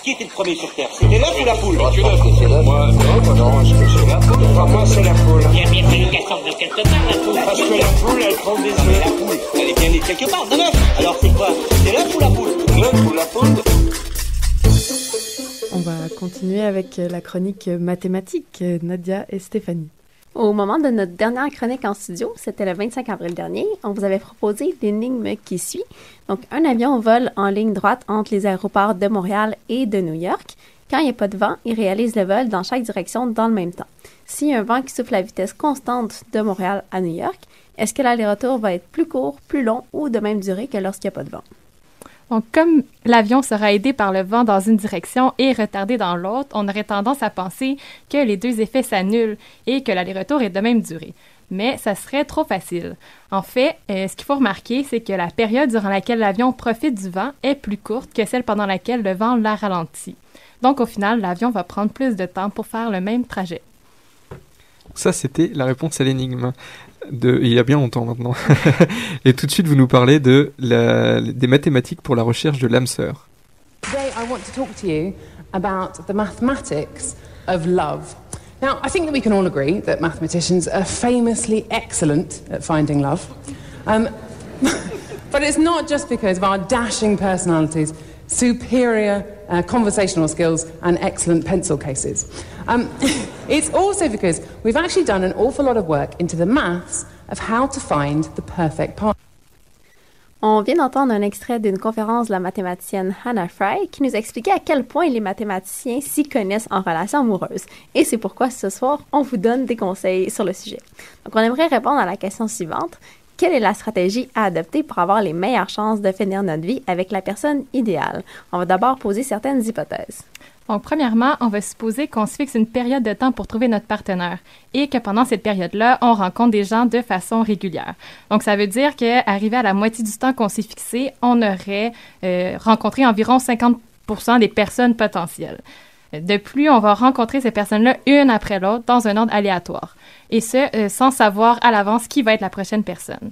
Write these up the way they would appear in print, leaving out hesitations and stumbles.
Qui était le premier sur Terre? C'était l'œuf ou la poule? Moi, je pense que c'est l'œuf. Moi, non, est-ce que c'est la poule? Pour moi, c'est la poule. Il y a bien fallu qu'elle sorte de quelque part, la poule. Parce que la poule, elle prend des œufs. La poule, elle est bien née quelque part, d'un œuf. Alors c'est quoi? C'est l'œuf ou la poule? L'œuf ou la poule? On va continuer avec la chronique mathématique, Nadia et Stéphanie. Au moment de notre dernière chronique en studio, c'était le 25 avril dernier, on vous avait proposé l'énigme qui suit. Donc, un avion vole en ligne droite entre les aéroports de Montréal et de New York. Quand il n'y a pas de vent, il réalise le vol dans chaque direction dans le même temps. S'il y a un vent qui souffle à vitesse constante de Montréal à New York, est-ce que l'aller-retour va être plus court, plus long ou de même durée que lorsqu'il n'y a pas de vent? Donc, comme l'avion sera aidé par le vent dans une direction et retardé dans l'autre, on aurait tendance à penser que les deux effets s'annulent et que l'aller-retour est de même durée. Mais ça serait trop facile. En fait, ce qu'il faut remarquer, c'est que la période durant laquelle l'avion profite du vent est plus courte que celle pendant laquelle le vent la ralentit. Donc, au final, l'avion va prendre plus de temps pour faire le même trajet. Ça, c'était la réponse à l'énigme. Il y a bien longtemps maintenant. Et tout de suite, vous nous parlez des mathématiques pour la recherche de l'âme sœur. Today, I want to talk to you about the mathematics of love. Now, I think that we can all agree that mathematicians are famously excellent at finding love. But it's not just because of our dashing personalities, superior conversational skills and excellent pencil cases. It's also because we've actually done an awful lot of work into the maths of how to find the perfect partner. On vient d'entendre un extrait d'une conférence de la mathématicienne Hannah Fry qui nous expliquait à quel point les mathématiciens s'y connaissent en relations amoureuses. Et c'est pourquoi ce soir, on vous donne des conseils sur le sujet. Donc, on aimerait répondre à la question suivante. Quelle est la stratégie à adopter pour avoir les meilleures chances de finir notre vie avec la personne idéale? On va d'abord poser certaines hypothèses. Donc, premièrement, on va supposer qu'on se fixe une période de temps pour trouver notre partenaire et que pendant cette période-là, on rencontre des gens de façon régulière. Donc, ça veut dire qu'arrivé à la moitié du temps qu'on s'est fixé, on aurait rencontré environ 50% des personnes potentielles. De plus, on va rencontrer ces personnes-là une après l'autre dans un ordre aléatoire, et ce, sans savoir à l'avance qui va être la prochaine personne.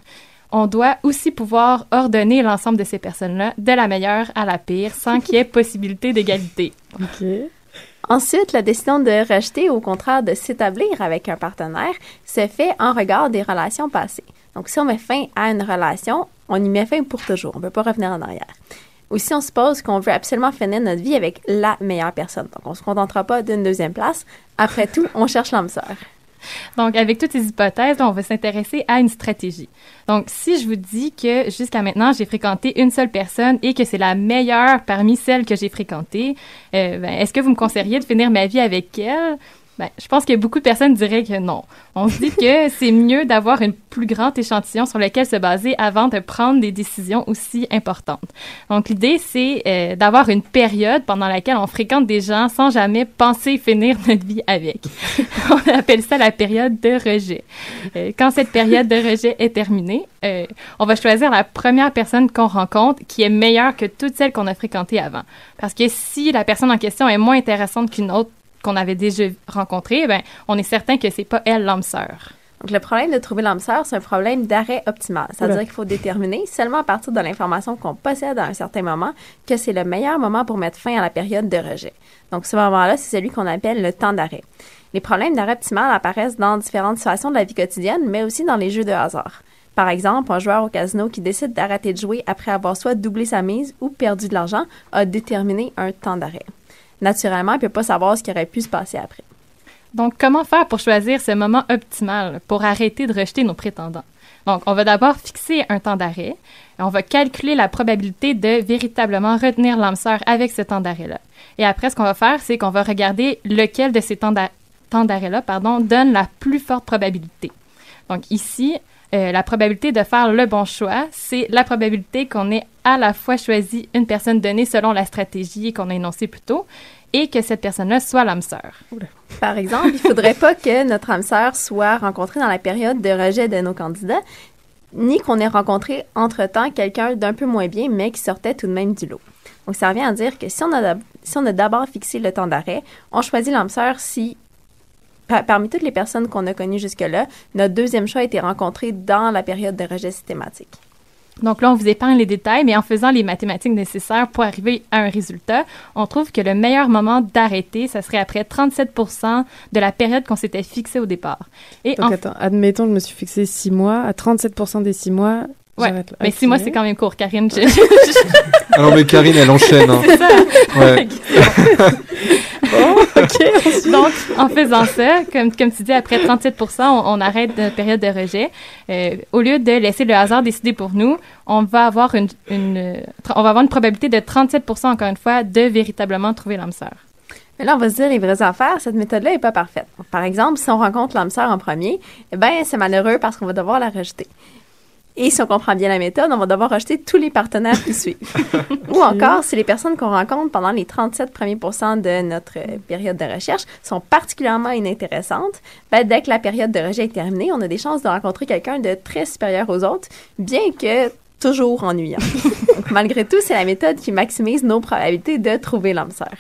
On doit aussi pouvoir ordonner l'ensemble de ces personnes-là de la meilleure à la pire sans qu'il y ait possibilité d'égalité. OK. Ensuite, la décision de rejeter ou au contraire de s'établir avec un partenaire se fait en regard des relations passées. Donc, si on met fin à une relation, on y met fin pour toujours. On ne peut pas revenir en arrière. Ou si on suppose qu'on veut absolument finir notre vie avec la meilleure personne. Donc, on ne se contentera pas d'une deuxième place. Après tout, on cherche l'âme sœur. Donc, avec toutes ces hypothèses, là, on va s'intéresser à une stratégie. Donc, si je vous dis que jusqu'à maintenant, j'ai fréquenté une seule personne et que c'est la meilleure parmi celles que j'ai fréquentées, est-ce que vous me conseilleriez de finir ma vie avec elle? Je pense que beaucoup de personnes diraient que non. On se dit que c'est mieux d'avoir un plus grand échantillon sur lequel se baser avant de prendre des décisions aussi importantes. Donc, l'idée, c'est d'avoir une période pendant laquelle on fréquente des gens sans jamais penser finir notre vie avec. On appelle ça la période de rejet. Quand cette période de rejet est terminée, on va choisir la première personne qu'on rencontre qui est meilleure que toutes celles qu'on a fréquentées avant. Parce que si la personne en question est moins intéressante qu'une autre qu'on avait déjà rencontré, on est certain que c'est pas elle l'âme sœur. Donc, le problème de trouver l'âme sœur, c'est un problème d'arrêt optimal. C'est-à-dire qu'il faut déterminer, seulement à partir de l'information qu'on possède à un certain moment, que c'est le meilleur moment pour mettre fin à la période de rejet. Donc, ce moment-là, c'est celui qu'on appelle le temps d'arrêt. Les problèmes d'arrêt optimal apparaissent dans différentes situations de la vie quotidienne, mais aussi dans les jeux de hasard. Par exemple, un joueur au casino qui décide d'arrêter de jouer après avoir soit doublé sa mise ou perdu de l'argent a déterminé un temps d'arrêt. Naturellement, il ne peut pas savoir ce qui aurait pu se passer après. Donc, comment faire pour choisir ce moment optimal pour arrêter de rejeter nos prétendants? Donc, on va d'abord fixer un temps d'arrêt. On va calculer la probabilité de véritablement retenir l'âme sœur avec ce temps d'arrêt-là. Et après, ce qu'on va faire, c'est qu'on va regarder lequel de ces temps d'arrêt-là donne la plus forte probabilité. Donc, ici, la probabilité de faire le bon choix, c'est la probabilité qu'on ait à la fois choisi une personne donnée selon la stratégie qu'on a énoncée plus tôt et que cette personne-là soit l'âme sœur. Par exemple, il ne faudrait pas que notre âme sœur soit rencontrée dans la période de rejet de nos candidats, ni qu'on ait rencontré entre-temps quelqu'un d'un peu moins bien, mais qui sortait tout de même du lot. Donc, ça revient à dire que si on a d'abord fixé le temps d'arrêt, on choisit l'âme sœur si parmi toutes les personnes qu'on a connues jusque-là, notre deuxième choix a été rencontré dans la période de rejet systématique. Donc là, on vous épargne les détails, mais en faisant les mathématiques nécessaires pour arriver à un résultat, on trouve que le meilleur moment d'arrêter, ça serait après 37% de la période qu'on s'était fixée au départ. Et donc attends, admettons, je me suis fixé 6 mois, à 37% des 6 mois, ouais, j'arrête là. mais 6 mois, c'est quand même court, Karine. Ah non, mais Karine, elle enchaîne. Hein. C'est ça. Ouais. Bon, ok, ensuite. Donc, en faisant ça, comme tu dis, après 37%, on arrête la période de rejet. Au lieu de laisser le hasard décider pour nous, on va avoir une probabilité de 37%, encore une fois, de véritablement trouver l'âme sœur. Mais là, on va se dire les vraies affaires, cette méthode-là n'est pas parfaite. Par exemple, si on rencontre l'âme sœur en premier, eh bien, c'est malheureux parce qu'on va devoir la rejeter. Et si on comprend bien la méthode, on va devoir rejeter tous les partenaires qui suivent. Ou encore, si les personnes qu'on rencontre pendant les 37 premiers % de notre période de recherche sont particulièrement inintéressantes, ben, dès que la période de rejet est terminée, on a des chances de rencontrer quelqu'un de très supérieur aux autres, bien que toujours ennuyant. Donc, malgré tout, c'est la méthode qui maximise nos probabilités de trouver l'âme sœur.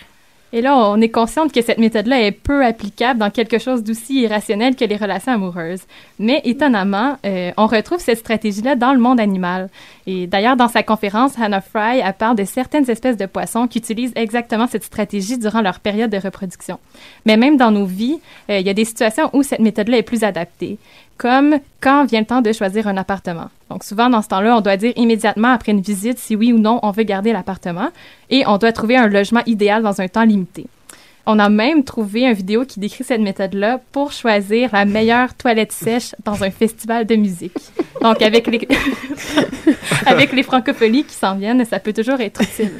Et là, on est consciente que cette méthode-là est peu applicable dans quelque chose d'aussi irrationnel que les relations amoureuses. Mais étonnamment, on retrouve cette stratégie-là dans le monde animal. Et d'ailleurs, dans sa conférence, Hannah Fry, elle parle de certaines espèces de poissons qui utilisent exactement cette stratégie durant leur période de reproduction. Mais même dans nos vies, il y a des situations où cette méthode-là est plus adaptée, comme quand vient le temps de choisir un appartement. Donc souvent, dans ce temps-là, on doit dire immédiatement après une visite si oui ou non on veut garder l'appartement et on doit trouver un logement idéal dans un temps limité. On a même trouvé une vidéo qui décrit cette méthode-là pour choisir la meilleure toilette sèche dans un festival de musique. Donc, avec les francophonies qui s'en viennent, ça peut toujours être utile.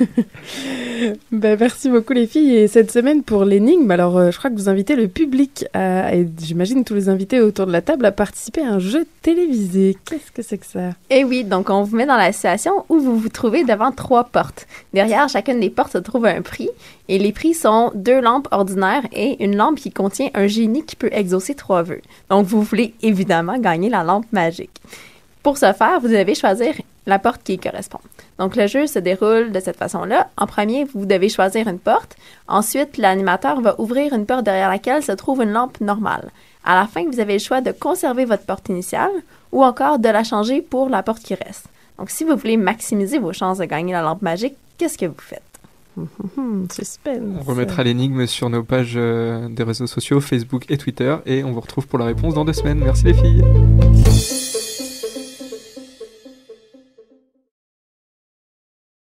Ben, merci beaucoup les filles. Et cette semaine pour l'énigme, alors je crois que vous invitez le public et j'imagine tous les invités autour de la table à participer à un jeu télévisé. Qu'est-ce que c'est que ça? Eh oui, donc on vous met dans la situation où vous vous trouvez devant 3 portes. Derrière chacune des portes se trouve un prix et les prix sont 2 lampes ordinaires et une lampe qui contient un génie qui peut exaucer 3 vœux. Donc vous voulez évidemment gagner la lampe magique. Pour ce faire, vous devez choisir la porte qui y correspond. Donc, le jeu se déroule de cette façon-là. En premier, vous devez choisir une porte. Ensuite, l'animateur va ouvrir une porte derrière laquelle se trouve une lampe normale. À la fin, vous avez le choix de conserver votre porte initiale ou encore de la changer pour la porte qui reste. Donc, si vous voulez maximiser vos chances de gagner la lampe magique, qu'est-ce que vous faites? Suspense. On remettra l'énigme sur nos pages des réseaux sociaux, Facebook et Twitter, et on vous retrouve pour la réponse dans 2 semaines. Merci les filles.